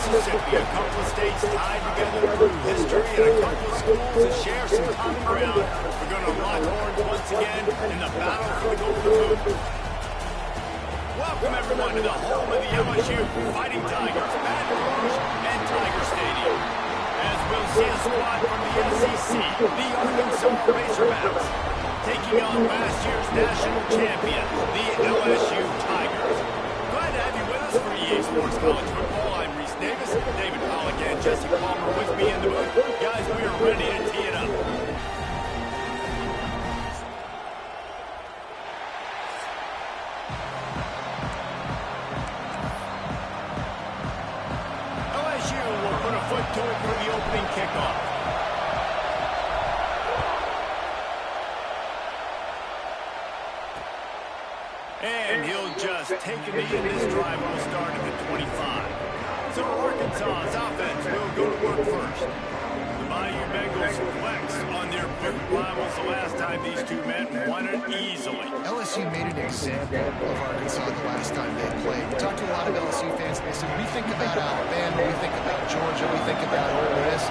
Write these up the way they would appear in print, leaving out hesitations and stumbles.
Mississippi, a couple of states tied together through history and a couple of schools that share some common ground. We're going to lock horns once again in the battle for the Golden Boot. Welcome, everyone, to the home of the LSU Fighting Tigers, Baton Rouge and Tiger Stadium. As we'll see a squad from the SEC, the Arkansas Razorbacks, taking on last year's national champion, the LSU Tigers. Glad to have you with us for EA Sports College Football. I'm Reese Davis, David Pollock, and Jesse Palmer with me in the booth. Guys, we are ready to tee it up. LSU will put a foot to it for the opening kickoff. And he'll just take a knee, and this drive will start at the 25. So Arkansas's offense will go to work first. The Bayou Bengals flex on their boot rivals the last time these two men won it easily. LSU made an example of Arkansas the last time they played. We talked to a lot of LSU fans, and they said, we think about Alabama, we think about Georgia, we think about Ole Miss.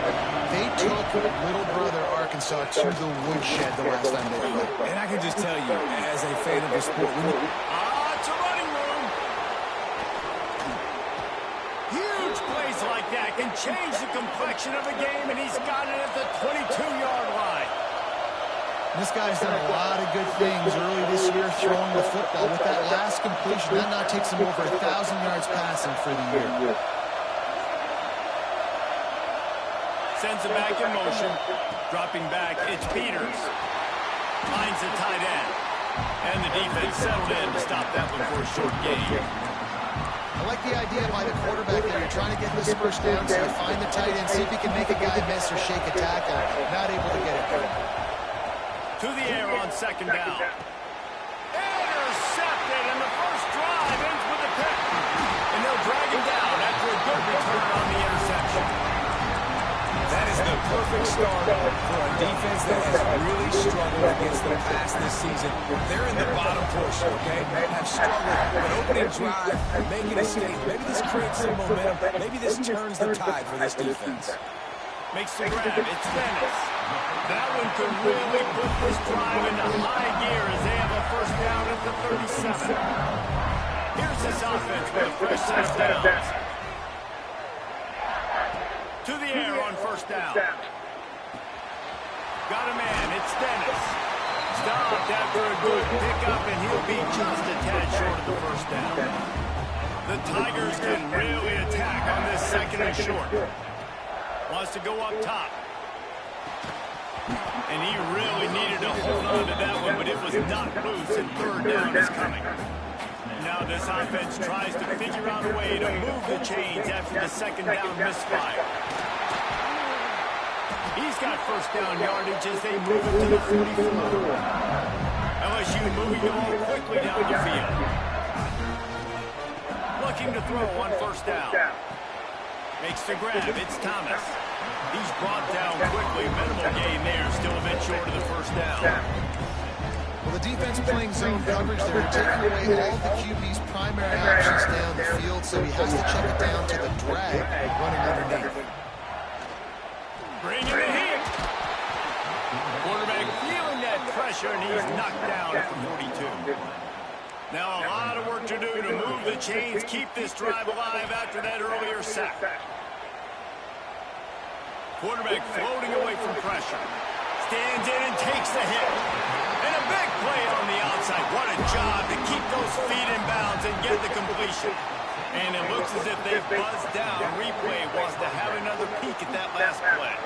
They took little brother Arkansas to the woodshed the last time they played. And I can just tell you, as a fan of the sport, it's a running room. Huge plays like that can change the complexion of a game, and he's got it at the 22-yard line. This guy's done a lot of good things early this year throwing the football. With that last completion, that now takes him over 1,000 yards passing for the year. Sends it back in motion. Dropping back, it's Peters. Finds the tight end. And the defense settled in to stop that one for a short gain. I like the idea by the quarterback there. You're trying to get this first down, so you find the tight end, see if he can make a guy miss or shake a tackle. Not able to get it done. To the air on second down. Intercepted, and the first drive ends with a pick. And they'll drag him down after a good return on the interception. that is the perfect start for a defense that has really struggled against the pass this season. They're in the bottom portion, okay? Have struggled, but opening drive, making a statement. Maybe this creates some momentum. Maybe this turns the tide for this defense. Makes the grab. It's Dennis. That one could really put this drive into high gear as they have a first down at the 37. Here's this offense with a fresh set of downs. To the air on first down. Got a man. It's Dennis. Stopped after a good pickup, and he'll be just a tad short of the first down. The Tigers can really attack on this second and short. Wants to go up top. And he really needed to hold on to that one, but it was not loose, and third down is coming. Now this offense tries to figure out a way to move the chains after the second down misfire. He's got first down yardage as they move it to the 44. LSU moving the ball quickly down the field. Looking to throw on first down. Makes the grab. It's Thomas. He's brought down quickly. Minimal gain there. Still a bit short of the first down. Well, the defense playing zone coverage there, taking away all the QB's primary options down the field, so he has to check it down to the drag running underneath. Bringing the heat. Quarterback feeling that pressure, and he's knocked down at the 42. Now a lot of work to do to move the chains, keep this drive alive after that earlier sack. Quarterback floating away from pressure. Stands in and takes the hit. And a big play on the outside. What a job to keep those feet in bounds and get the completion. And it looks as if they've buzzed down. Replay wants to have another peek at that last play.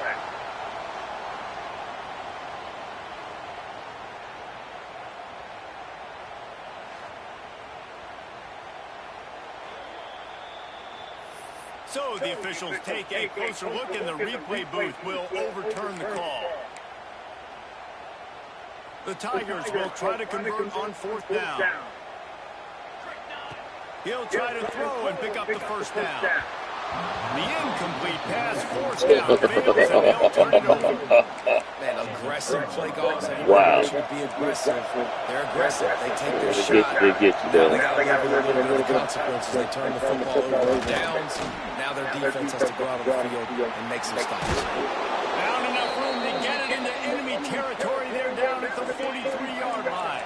So the officials take a closer look, and the replay booth will overturn the call. The Tigers will try to convert on fourth down. He'll try to throw and pick up the first down. The incomplete pass, fourth down, fails, and they'll turn it over. Man, aggressive play calls. Everybody Wow. wants you to be aggressive. They're aggressive. They take their They shot. get you, Now they though. got to live with a little bit of the consequences. They turn the football over on downs. Now their defense has to go out on the field and make some stops. Found enough room to get it into enemy territory. They're down at the 43-yard line.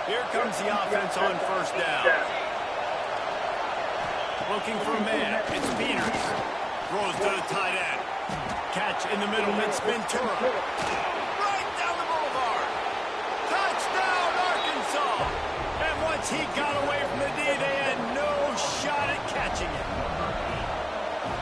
Here comes the offense on first down. Looking for a man. It's Peters. Throws to the tight end. Catch in the middle. It's Ventura. Right down the boulevard. Touchdown, Arkansas. And once he got away from the D, they had no shot at catching it.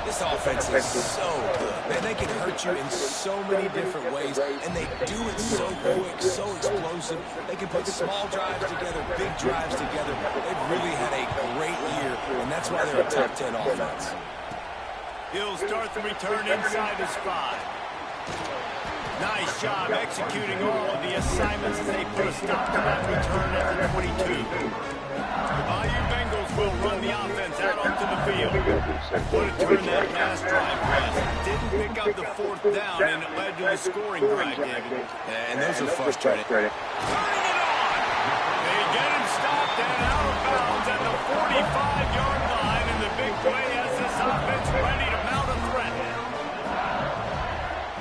This offense is so good. Man, they can hurt you in so many different ways, and they do it so quick, so explosive. They can put small drives together, big drives together. They've really had a great year, and that's why they're a top 10 offense. He'll start the return inside his 5. Nice job executing all of the assignments as they put a stop to that return at the 22. The Bayou Bengals will run the offense out onto the field. What a turn that pass drive was. Didn't pick up the fourth down, and it led to the scoring drive, David. And those are frustrating. Turning it on! They get him stopped and out of bounds at the 45-yard line, and the big play has this offense ready to mount a threat.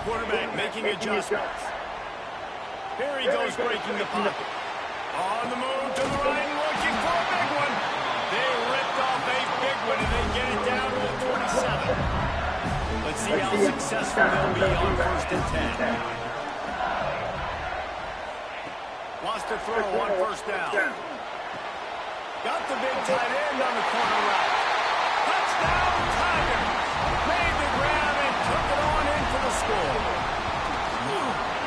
Quarterback making adjustments. Here he goes breaking the pocket. On the move to the right, looking for a big one. They ripped off a big one, and they get it down to the 27. Let's see how successful they'll be on first and 10. Wants to throw on first down. Got the big tight end on the corner route. Touchdown, Tigers. Made the grab and took it on in for the score.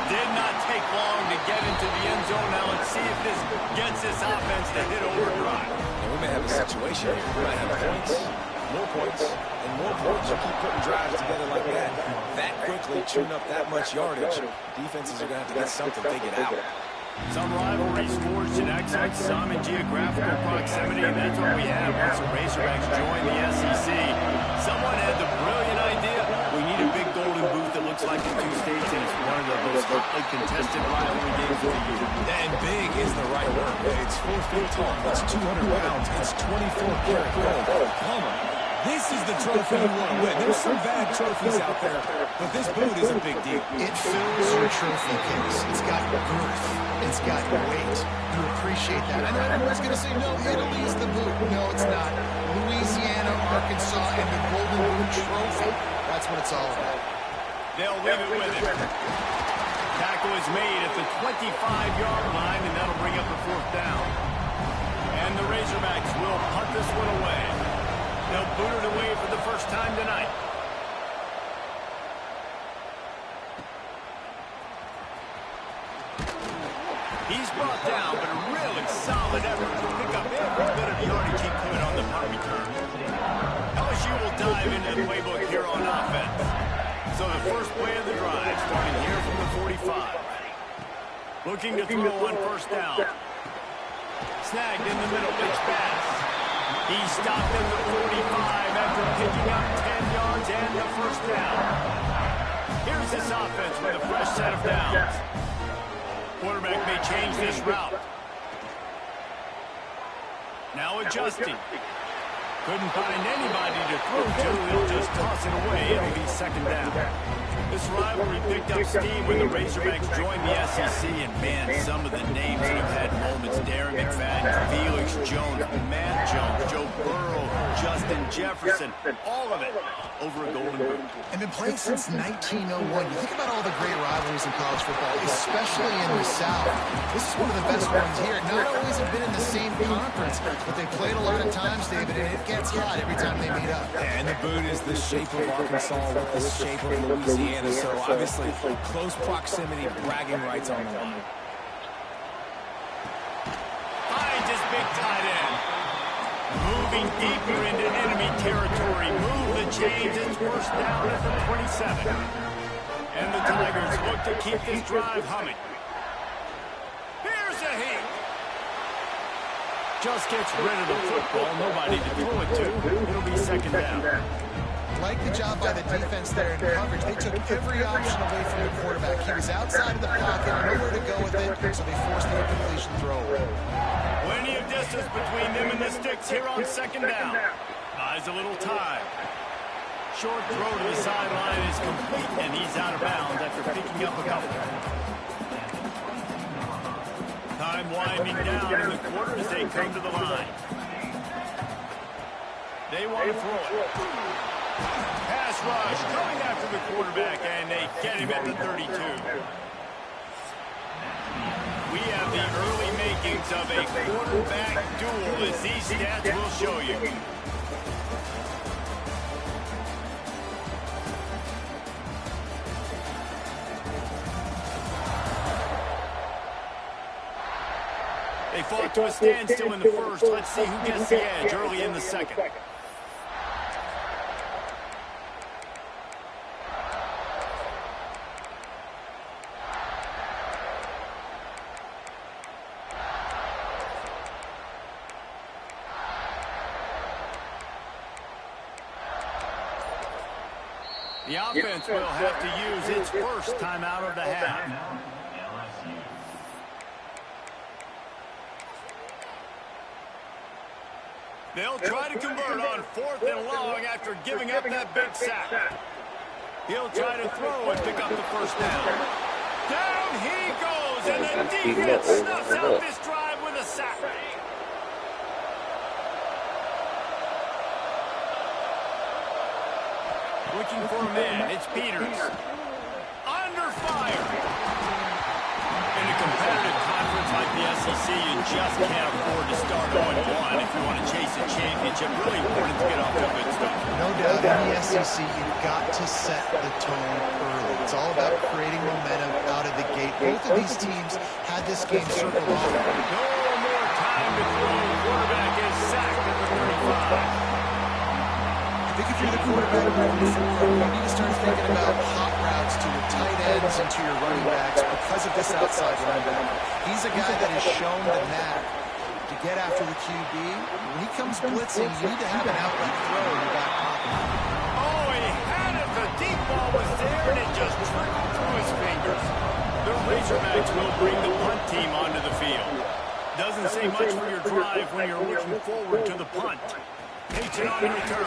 Did not take long to get into the end zone. Now let's see if this gets this offense to hit overdrive. And we may have a situation here. We might have points, and more points. You keep putting drives together like that quickly, chewing up that much yardage. Defenses are going to have to get something figured out. Some rivalries forged in excellence, some in geographical proximity, and that's what we have once the Razorbacks join the SEC. Someone had the brilliant idea. We need a big golden boot that looks like the two states, and it's one of the most hotly contested rivalry games of the year. And big is the right word. It's 4 feet tall. It's 200 pounds. It's 24-karat gold. Come on. This is the trophy you want to win. There's some bad trophies out there, but this boot is a big deal. It fills your trophy case. It's got girth. It's got weight. You appreciate that. I know everyone's going to say, no, Italy's the boot. No, it's not. Louisiana, Arkansas, and the Golden Boot Trophy. That's what it's all about. They'll leave it with him. Tackle is made at the 25-yard line, and that'll bring up the fourth down. And the Razorbacks will punt this one away. They'll boot it away for the first time tonight. He's brought down, but a really solid effort to pick up every bit of yardage he could on the punt return. LSU will dive into the playbook here on offense. So the first play of the drive, starting here from the 45. Looking to throw on first down. Snagged in the middle, pitch pass. He stopped at the 45 after picking up 10 yards and the first down. Here's this offense with a fresh set of downs. Quarterback may change this route. Now adjusting. Couldn't find anybody to throw to. He'll just toss it away. It'll be second down. This rivalry picked up steam when the Razorbacks joined the SEC, and man, some of the names that have had moments: Darren McFadden, Felix Jones, Matt Jones, Joe Burrow, Justin Jefferson, all of it over a golden boot. And been playing since 1901. You think about all the great rivalries in college football, especially in the South. This is one of the best ones here. Not always have been in the same conference, but they played a lot of times, David, and it gets hot every time they meet up. And the boot is the shape of Arkansas with the shape of Louisiana, so obviously close proximity, bragging rights on the line. Finds his big tight end. Moving deeper into enemy territory. Move the chains. It's first down at the 27. And the Tigers look to keep this drive humming. Here's a hit. Just gets rid of the football. Nobody to throw it to. It'll be second down. Like the job by the defense there in coverage. They took every option away from the quarterback. He was outside of the pocket, nowhere to go with it, so they forced the incompletion throw away. Plenty of distance between them and the sticks here on second down. Buys a little time. Short throw to the sideline is complete, and he's out of bounds after picking up a couple. Time winding down in the quarter as they come to the line. They want to throw it. Pass rush coming after the quarterback, and they get him at the 32. We have the early makings of a quarterback duel, as these stats will show you. They fought to a standstill in the first. Let's see who gets the edge early in the second. The offense will have to use its first timeout of the half. They'll try to convert on 4th and long after giving up that big sack. He'll try to throw and pick up the first down. Down he goes, and the defense snuffs out this drive with a sack. Looking for a man, it's Peters. Under fire. In a competitive conference like the SEC, you just can't afford to start 0-1 if you want to chase a championship. Really important to get off to a good start. No doubt in the SEC, you've got to set the tone early. It's all about creating momentum out of the gate. Both of these teams had this game circled off. No more time to throw. Quarterback is sacked at the 35. I think if you're the quarterback moving forward, you need to start thinking about hot routes to your tight ends and to your running backs because of this outside linebacker. He's a guy that has shown the knack to get after the QB. When he comes blitzing, you need to have an outlet throw in your back pocket. Oh, he had it. The deep ball was there, and it just trickled through his fingers. The Razorbacks will bring the punt team onto the field. Doesn't say much for your drive when you're looking forward to the punt. Takes it on the return.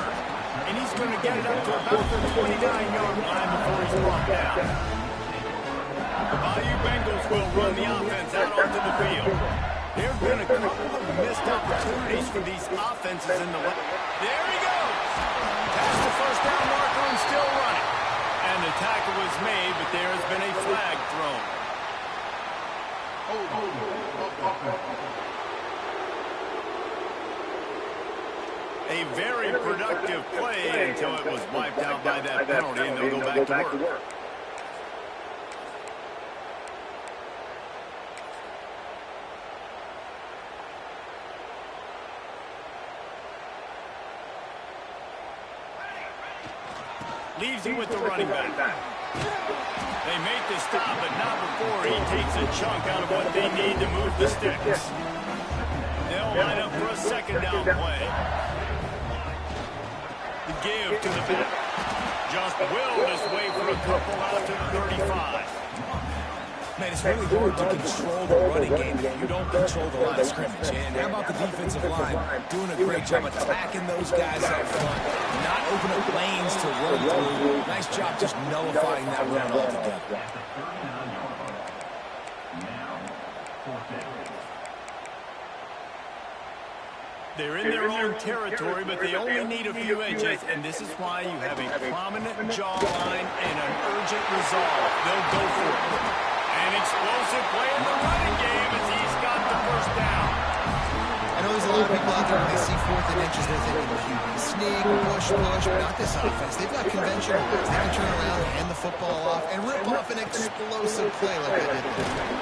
And he's going to get it up to about the 29-yard line before he's brought down. The Bayou Bengals will run the offense out onto the field. There have been a couple of missed opportunities for these offenses in the way. There he goes. Past the first down marker and still running. And the tackle was made, but there has been a flag thrown. A very productive play until it was wiped out by that penalty, and they'll go back to work. Leaves him with the running back. They make the stop, but not before he takes a chunk out of what they need to move the sticks. They'll line up for a second down play. The give to the back. Just willed his way for a couple out to the 35. Man, it's really hard to control the running game if you don't control the line of scrimmage. And how about the defensive line doing a great job attacking those guys up front, not opening up lanes to run through. Nice job just nullifying that run altogether. They're in their own territory, but they only need a few inches, and this is why you have a prominent jawline and an urgent resolve. They'll go for it. An explosive play in the running game as he's got the first down. I know there's a lot of people out there when they see 4th and inches, they're thinking QB sneak, push, but not this offense. They've got conventional ways. They can turn around, hand the football off, and rip off an explosive play like they did there.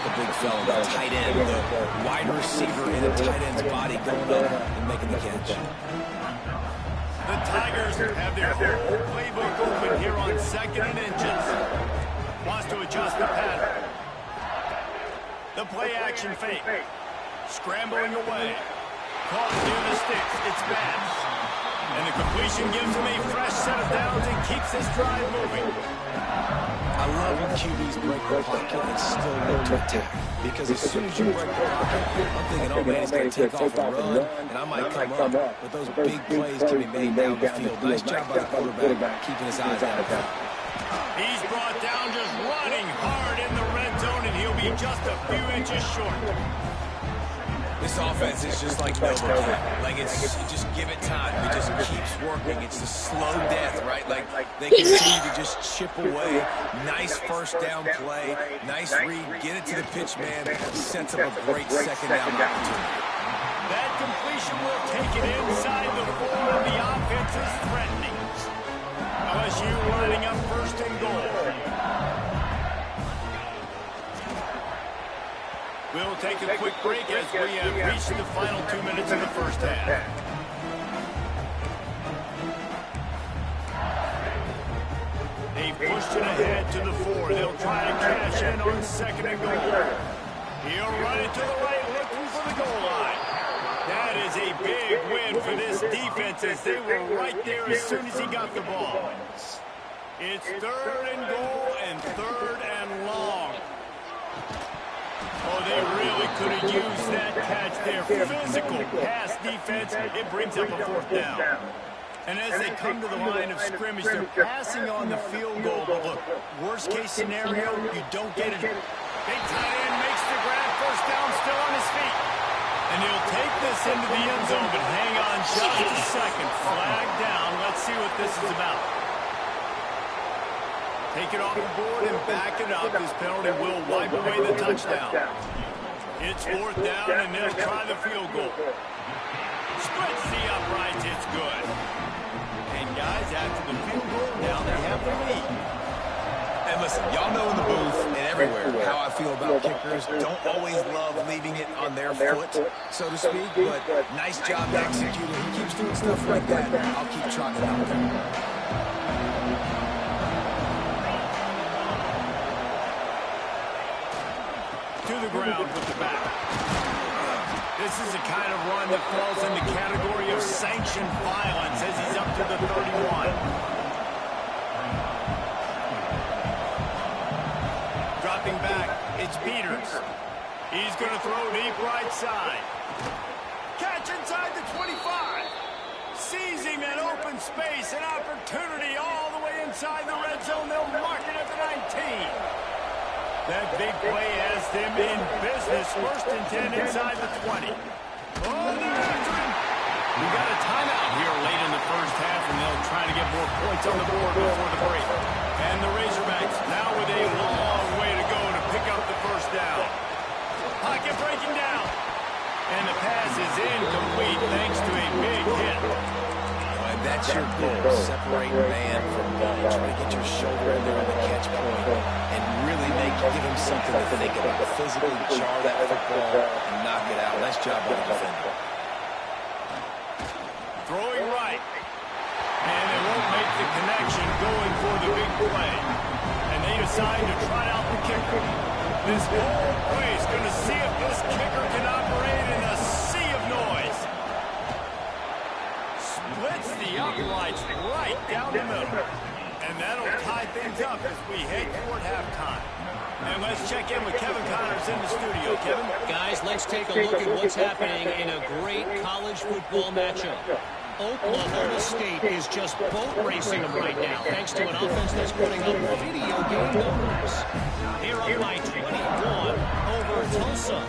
The big fella, the tight end, the wide receiver in the tight end's body going up and making the catch. The Tigers have their whole playbook open here on 2nd and inches. Wants to adjust the pattern. The play action fake. Scrambling away. Caught near the sticks. It's Bass. And the the completion gives him a fresh set of downs and keeps this drive moving. I love when QBs break the pocket and still look to attack. Because as soon as you break the pocket, I'm thinking, oh man, he's going to take off and run, and I might come up. But those big plays can be made down the field. Nice job by the quarterback, keeping his eyes down the field. He's brought down just running hard in the red zone, and he'll be just a few inches short. This offense is just like no cap. Like, it's just give it time. It just keeps working. It's the slow death, right? Like, they continue to just chip away. Nice first down play. Nice read. Get it to the pitch man. Sets up a great second down opportunity. That completion will take it inside the 4, and the offense is threatening. LSU lining up first and goal. We'll take a quick break as we have reached the final 2 minutes of the first half. They've pushed it ahead to the 4. They'll try to cash in on second and goal. He'll run it to the right, looking for the goal line. That is a big win for this defense as they were right there as soon as he got the ball. It's third and goal and third and long. Oh, they really could have used that catch there. Physical pass defense. It brings up a fourth down. And as they come to the line of scrimmage, they're passing on the field goal. But look, worst case scenario, you don't get it. Big tight end makes the grab. First down, still on his feet. And he'll take this into the end zone, but hang on just a second. Flag down. Let's see what this is about. Take it off the board and back it up. This penalty will wipe away the touchdown. It's fourth down, and they'll try the field goal. Splits the uprights. It's good. And guys, after the field goal, now they have the lead. And listen, y'all know in the booth and everywhere how I feel about kickers. Don't always love leaving it on their foot, so to speak, but nice job executing. He keeps doing stuff like that. I'll keep trotting out there. To the ground with the back. This is the kind of run that falls in the category of sanctioned violence as he's up to the 31. Dropping back, it's Peters. He's going to throw deep right side. Catch inside the 25. Seizing that open space, an opportunity all the way inside the red zone. They'll mark it at the 19. That big play has them in business. First and 10 inside the 20. Oh, they're after him. We got a timeout here late in the first half, and they'll try to get more points on the board before the break. And the Razorbacks now with a long way to go to pick up the first down. Pocket breaking down. And the pass is incomplete thanks to a big hit. And that's your goal, separate man from ball. Try to get your shoulder in there on the catch point and really give him something to think about. Physically jar that football and knock it out. Nice job by the defender. Throwing right. And they won't make the connection going for the big play. And they decide to try out the kicker. This whole place going to see if this kicker can operate in a sea of noise. Splits the uprights right down the middle. And that'll tie things up as we head toward halftime. And let's check in with Kevin Connors in the studio. Kevin? Guys, let's take a look at what's happening in a great college football matchup. Oklahoma State is just boat racing them right now, thanks to an offense that's putting up video game numbers. Here on my 21 over Tulsa.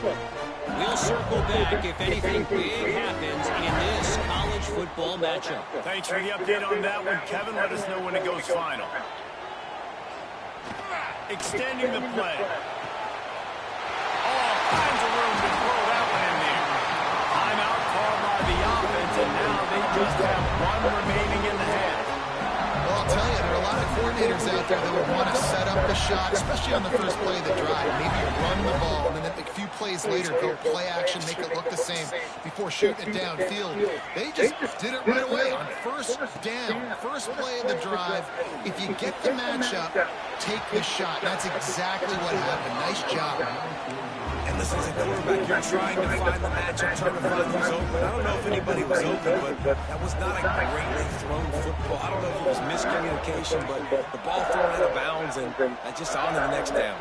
We'll circle back if anything big happens in this college football matchup. Thanks for the update on that one, Kevin. Let us know when it goes final. Extending the play. All kinds of room to throw that one in there. Timeout called by the offense, and now they just have one remaining in the half. Well, I'll tell you, there are a lot of coordinators out there that would want to set up the shot, especially on the first play of the drive. Maybe run the ball, and then a few plays later, go play action, make it look the same before shooting it downfield. They just did it right away on first down, first play of the drive. If you get the matchup, take the shot. That's exactly what happened. Nice job. And listen, as a quarterback, you're trying to find the matchup, trying to find who's open. I don't know if anybody was open, but that was not a greatly thrown football. I don't know if it was miscommunication, but the ball thrown out of bounds and just on to the next down.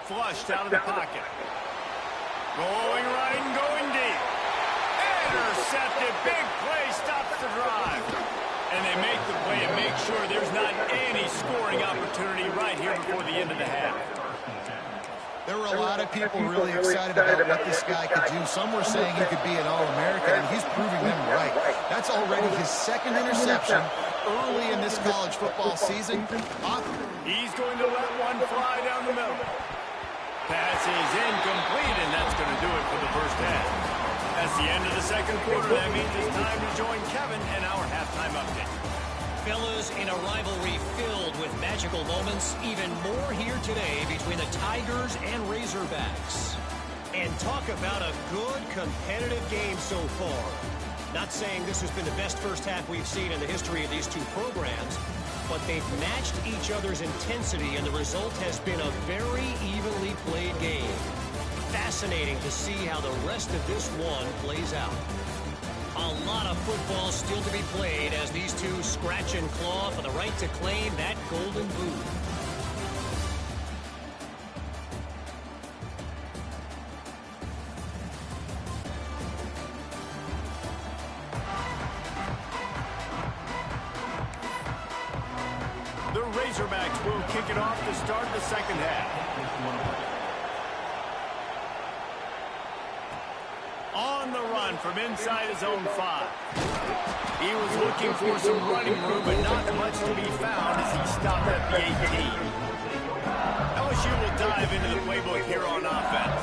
Flushed out of the pocket. Going right and going deep. Intercepted. Big play stops the drive. And they make the play and make sure there's not any scoring opportunity right here before the end of the half. There were a lot of people really excited about what this guy could do. Some were saying he could be an All-American, and he's proving them right. That's already his second interception early in this college football season. He's going to let one fly down the middle. Pass is incomplete, and that's going to do it for the first half. That's the end of the second quarter. That means it's time to join Kevin and our halftime update. Fellas, in a rivalry filled with magical moments, even more here today between the Tigers and Razorbacks. And talk about a good competitive game so far. Not saying this has been the best first half we've seen in the history of these two programs, but they've matched each other's intensity, and the result has been a very evenly played game. Fascinating to see how the rest of this one plays out. A lot of football still to be played as these two scratch and claw for the right to claim that golden boot. The Razorbacks will kick it off to start the second half. On the run from inside his own 5. He was looking for some running room, but not much to be found as he stopped at the 18. LSU will dive into the playbook here on offense.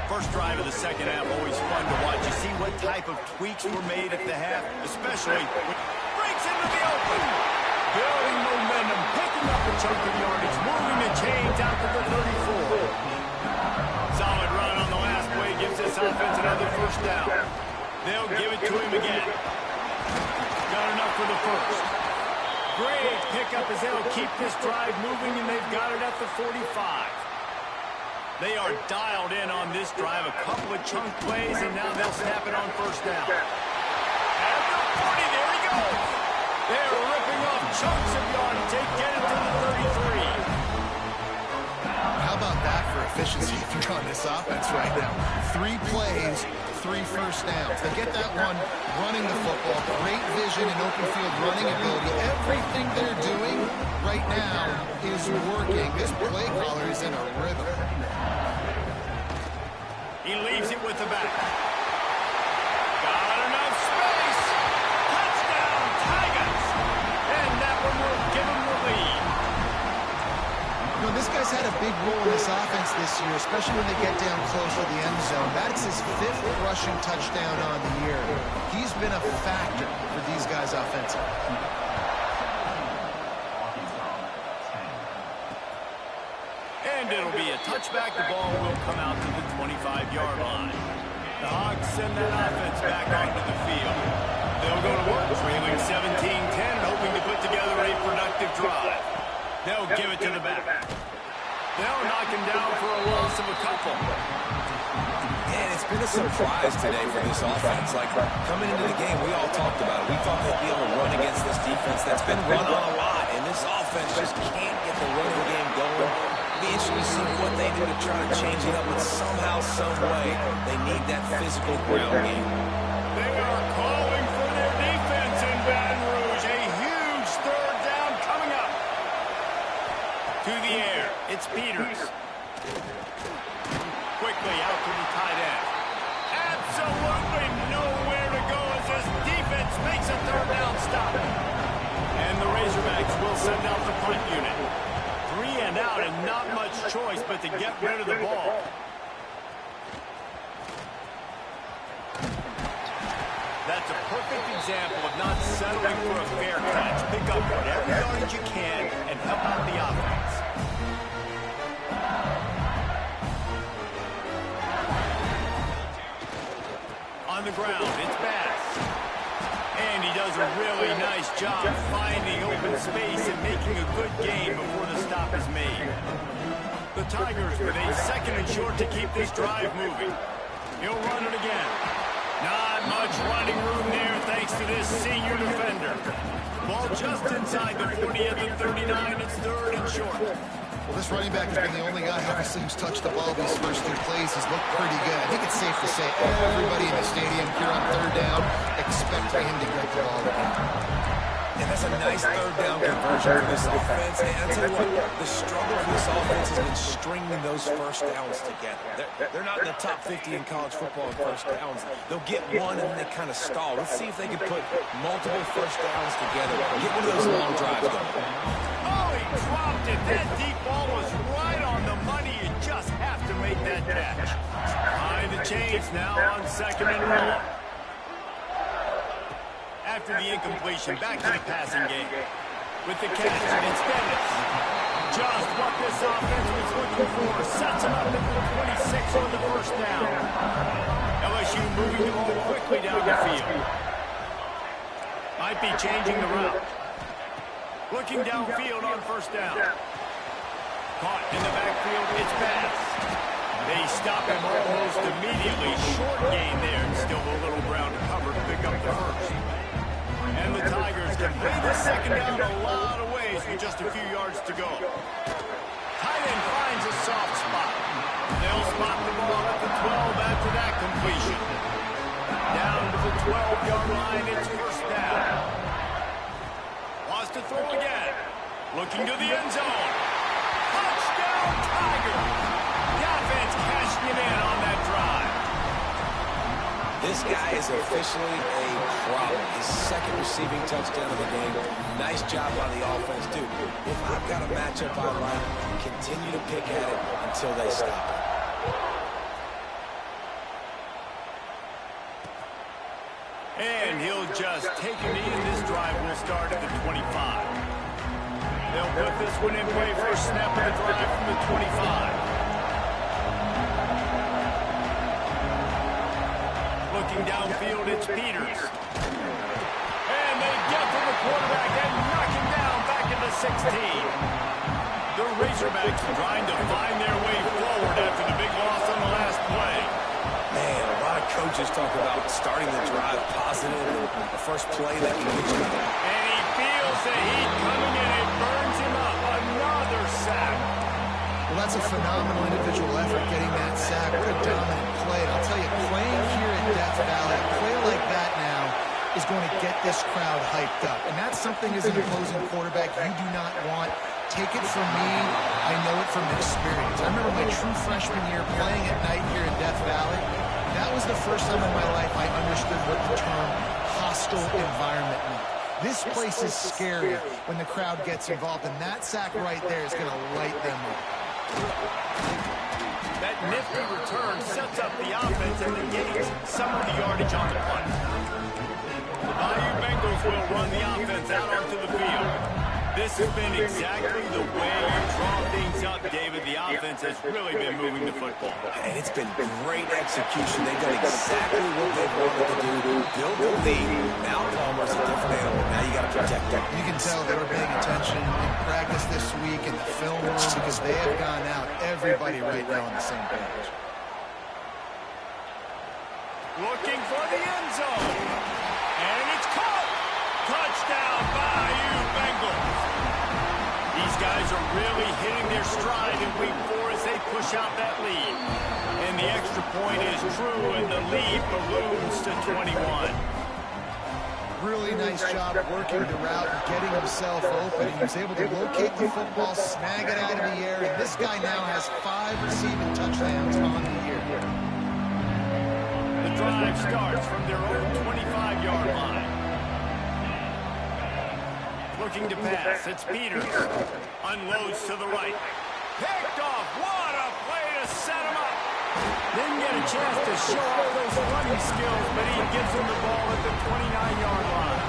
First drive of the second half, always fun to watch. You see what type of tweaks were made at the half, especially when breaks into the open. Building momentum, picking up a chunk of yardage, moving the chains out to the 34. Solid run on the last play gives this offense another first down. They'll give it to him again. Got enough for the first. Great pickup as they'll keep this drive moving, and they've got it at the 45. They are dialed in on this drive. A couple of chunk plays, and now they'll snap it on first down. At the 40, there he goes. They're ripping off chunks of yardage. They get it to the 33. How about that for efficiency if you're on this offense right now? 3 plays, 3 first downs. They get that one running the football. Great vision and open field running ability. Everything they're doing right now is working. This play caller is in a rhythm. He leaves it with the back. Got enough space. Touchdown, Tigers. And that one will give him the lead. You know, this guy's had a big role in this offense this year, especially when they get down close to the end zone. That's his 5th rushing touchdown on the year. He's been a factor for these guys offensively. And it'll be a touchback. The ball will come out to the 25-yard line. The Hogs send that offense back onto the field. They'll go to work, trailing 17-10, hoping to put together a productive drive. They'll give it to the back. They'll knock him down for a loss of a couple. And it's been a surprise today for this offense. Like, coming into the game, we all talked about it. We thought they'd be able to run against this defense that's been run on a lot. And this offense just can't get the running game going. It'll be interesting to see what they do to try to change it up. But somehow, some way, they need that physical ground game. They are calling for their defense in Baton Rouge. A huge third down coming up. To the air, it's Peters. Quickly out to the tight end. Absolutely nowhere to go as this defense makes a third down stop. And the Razorbacks will send out the punt unit. 3 and out and not much choice but to get rid of the ball. That's a perfect example of not settling for a fair catch. Pick up whatever yardage you can and help out the offense. On the ground, it's Bass. And he does a really nice job finding open space and making a good game before the stop is made. The Tigers with a 2nd and short to keep this drive moving. He'll run it again. Not much running room there thanks to this senior defender. Ball just inside the 40 at the 39. It's 3rd and short. Well, this running back has been the only guy, obviously, who's touched the ball these first 2 plays. He's looked pretty good. I think it's safe to say everybody in the stadium here on 3rd down expect him to get the ball again. And that's a nice 3rd down conversion for this offense. And I'll tell you what, the struggle for this offense has been stringing those first downs together. They're not in the top 50 in college football in first downs. They'll get one and then they kind of stall. Let's see if they can put multiple first downs together. Get one of those long drives going. Oh, he dropped it. That deep ball was right on the money. You just have to make that catch. Behind the chains now on 2nd and long. After the incompletion, back to the passing game. With the catch, it's Dennis. Just what this offense was looking for. Sets him up at the 26 on the first down. LSU moving the ball quickly down the field. Might be changing the route. Looking downfield on first down. Caught in the backfield, it's Bass. They stop him almost immediately. Short gain there, and still a little ground to cover to pick up the first. And the Tigers can play this 2nd down a lot of ways with just a few yards to go. Tight end finds a soft spot. They'll spot the ball at the 12 after that completion. Down to the 12-yard line, it's first down. Wants to throw again. Looking to the end zone. Touchdown, Tigers! The offense cashing it in on that drive. This guy is officially a problem. His 2nd receiving touchdown of the game. Nice job by the offense, too. If I've got a matchup I like, continue to pick at it until they stop it. And he'll just take a knee, and this drive will start at the 25. They'll put this one in play for a snap of the drive from the 25. Looking downfield, it's Peters. And they get to the quarterback and knock him down back into 16. The Razorbacks trying to find their way forward after the big loss on the last play. Man, a lot of coaches talk about starting the drive positive, the first play that can get you. And he feels the heat coming in. It burns him up. Another sack. Well, that's a phenomenal individual effort getting that sack. What a dominant play. And I'll tell you, playing here at Death Valley, a play like that now is going to get this crowd hyped up. And that's something as an opposing quarterback you do not want. Take it from me, I know it from experience. I remember my true freshman year playing at night here in Death Valley. That was the first time in my life I understood what the term hostile environment meant. This place is scary when the crowd gets involved, and that sack right there is going to light them up. That nifty return sets up the offense and negates some of the yardage on the punt. The Bayou Bengals will run the offense out onto the field. This has been exactly the way you draw things up, David. The offense has really been moving the football. And it's been great execution. They've done exactly what they've wanted to do. Build the lead. Now Palmer's a different animal. Now you got to protect him. You can tell they were paying attention in practice this week in the film room because they have gone out. Everybody right now on the same page. Looking for the end zone. And it's caught. Touchdown, Bayou Bengals. These guys are really hitting their stride in week 4 as they push out that lead. And the extra point is true, and the lead balloons to 21. Really nice job working the route and getting himself open. He was able to locate the football, snag it out of the air, and this guy now has 5 receiving touchdowns on the year. The drive starts from their own 25-yard line. Looking to pass, it's Peters. Unloads to the right. Picked off. What a play to set him up. Didn't get a chance to show off those running skills, but he gives him the ball at the 29-yard line.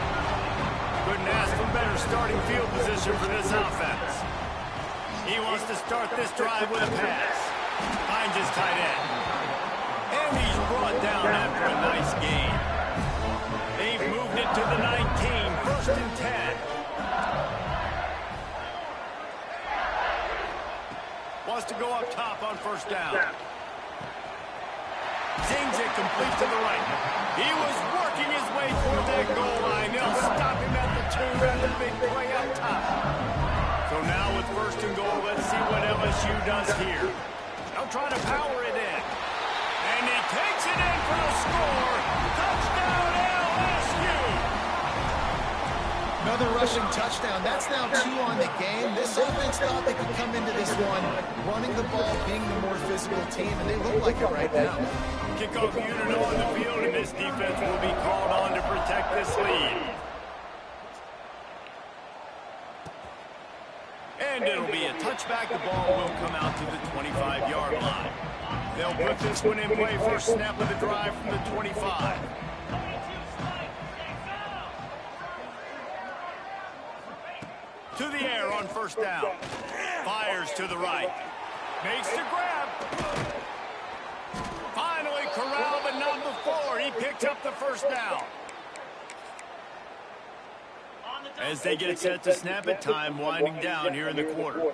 Couldn't ask for better starting field position for this offense. He wants to start this drive with a pass. Finds his tight end. And he's brought down after a nice gain. They've moved it to the 19, 1st and 10. Wants to go up top on first down. Zings it complete to the right. He was working his way toward that goal line. They'll stop him at the 2 and the big play up top. So now with first and goal, let's see what LSU does here. They'll try to power it in. And he takes it in for the score. Touchdown LSU! Another rushing touchdown. That's now 2 on the game. This offense thought they could come into this one running the ball, being the more physical team, and they look like it right now. Kickoff unit on the field, and this defense will be called on to protect this lead. And it'll be a touchback. The ball will come out to the 25-yard line. They'll put this one in play. First snap of the drive from the 25. To the air on first down. Fires to the right. Makes the grab. Finally corralled, but not before. He picks up the first down. As they get set to snap it, time winding down here in the quarter.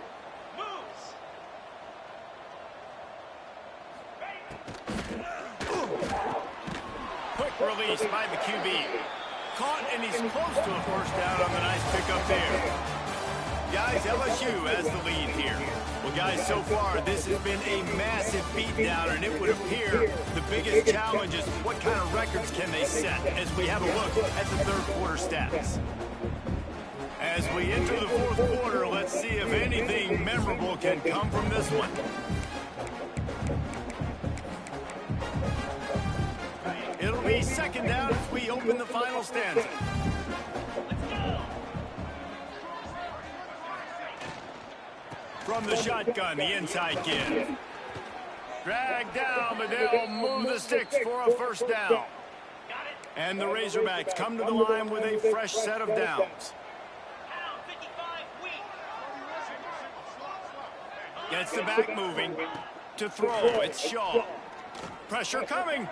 Quick release by the QB. Caught, and he's close to a first down on the nice pickup there. Guys, LSU has the lead here. Well, guys, so far, this has been a massive beatdown, and it would appear the biggest challenge is what kind of records can they set as we have a look at the third quarter stats. As we enter the fourth quarter, let's see if anything memorable can come from this one. It'll be second down as we open the final stanza. From the shotgun, the inside give. Drag down, but they'll move the sticks for a first down. And the Razorbacks come to the line with a fresh set of downs. Gets the back moving. To throw, it's Shaw. Pressure coming.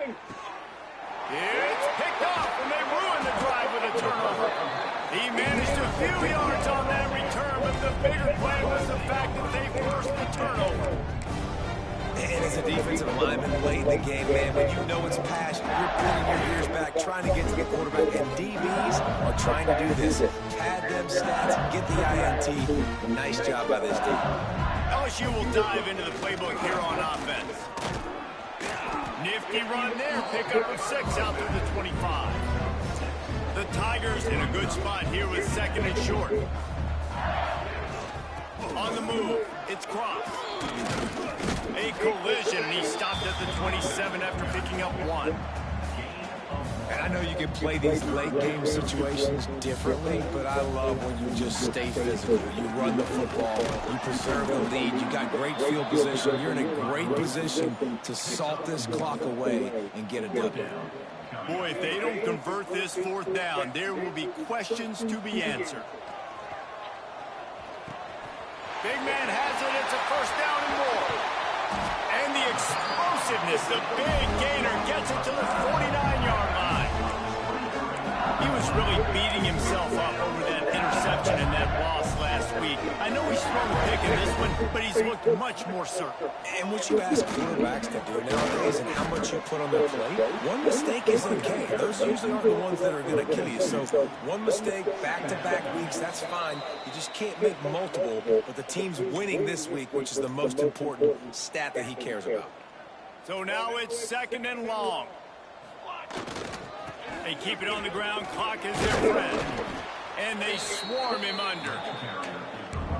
It's picked off, and they ruin the drive with a turnover. He managed a few yards on that return, but the bigger play was the fact that they forced the turnover. And as a defensive lineman late in the game, man, when you know it's pass, you're pulling your ears back, trying to get to the quarterback, and DBs are trying to do this. Pad them stats, get the INT. Nice job by this team. LSU will dive into the playbook here on offense. Nifty run there, pickup of 6 out to the 25. The Tigers in a good spot here with second and short. On the move, it's Cross. A collision, and he stopped at the 27 after picking up 1. And I know you can play these late game situations differently, but I love when you just stay physical. You run the football, you preserve the lead, you got great field position, you're in a great position to salt this clock away and get a W. Boy, if they don't convert this fourth down, there will be questions to be answered. Big man has it, it's a first down and more. And the explosiveness, the big gainer gets it to the 49-yard line. He was really beating himself up over that interception and that loss last week. I know he's thrown a pick in this one, but he's looked much more certain. And what you ask quarterbacks to do nowadays and how much you put on their plate, one mistake is okay. Those usually aren't the ones that are going to kill you. So one mistake, back-to-back weeks, that's fine. You just can't make multiple, but the team's winning this week, which is the most important stat that he cares about. So now it's second and long. They keep it on the ground. Clock is their friend. And they swarm him under.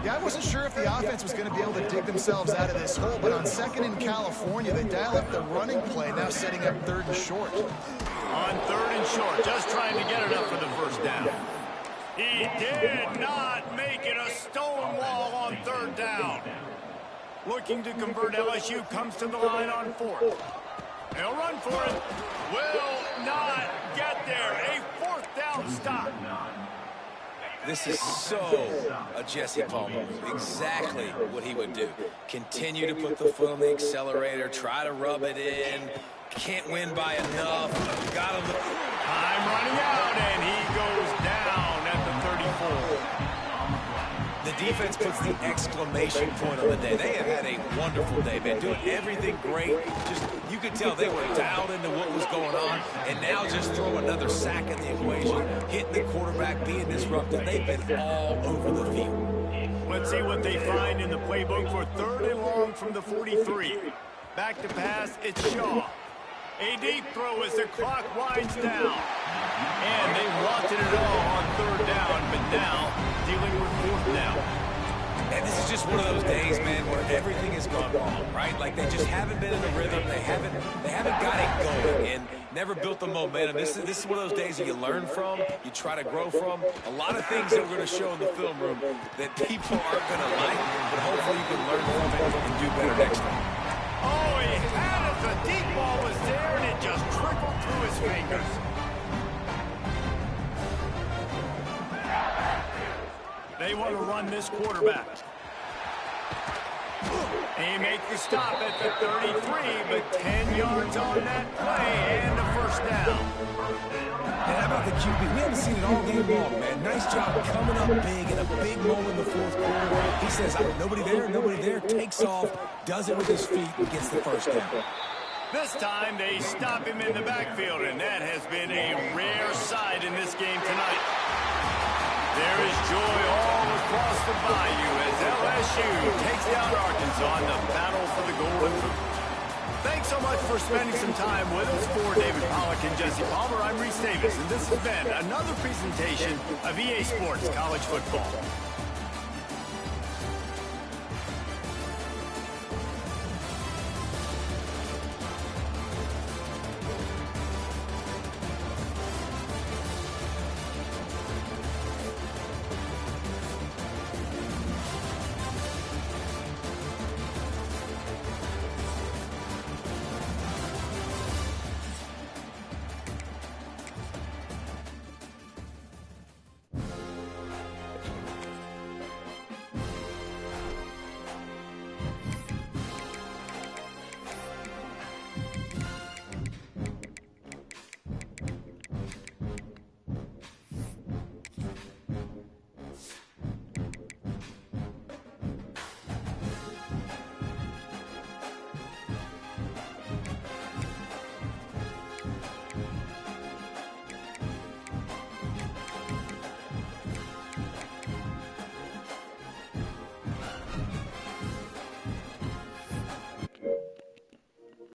Yeah, I wasn't sure if the offense was going to be able to dig themselves out of this hole, but on second in California, they dial up the running play, now setting up third and short. On third and short, just trying to get it up for the first down. He did not make it a stone wall on third down. Looking to convert, LSU comes to the line on fourth. They'll run for it. Will not get there. A fourth down stop. This is so a Jesse Palmer move. Exactly what he would do. Continue to put the foot on the accelerator, try to rub it in. Can't win by enough. Got him. Time running out, and he goes down at the 34. The defense puts the exclamation point on the day. They have had a wonderful day, man, doing everything great. Just, you could tell they were dialed into what was going on, and now just throw another sack in the equation, hitting the quarterback, being disruptive. They've been all over the field. Let's see what they find in the playbook for 3rd and long from the 43. Back to pass, it's Shaw. A deep throw as the clock winds down. And they wanted it all on 3rd down, but now dealing with 4th down. And this is just one of those days, man, where everything has gone wrong, right? Like they just haven't been in the rhythm. They haven't got it going and never built the momentum. This is one of those days that you learn from, you try to grow from. A lot of things that we're going to show in the film room that people aren't going to like, but hopefully you can learn from it and do better next time. Oh, he had it. The deep ball was there, and it just trickled through his fingers. They want to run this quarterback. He makes the stop at the 33, but 10 yards on that play and a 1st down. And how about the QB? We haven't seen it all game long, man. Nice job coming up big in a big moment in the 4th quarter. He says, nobody there, takes off, does it with his feet, and gets the 1st down. This time they stop him in the backfield, and that has been a rare sight in this game tonight. There is joy all across the bayou as LSU takes down Arkansas in the battle for the Golden Boot. Thanks so much for spending some time with us. For David Pollack and Jesse Palmer, I'm Reese Davis, and this has been another presentation of EA Sports College Football.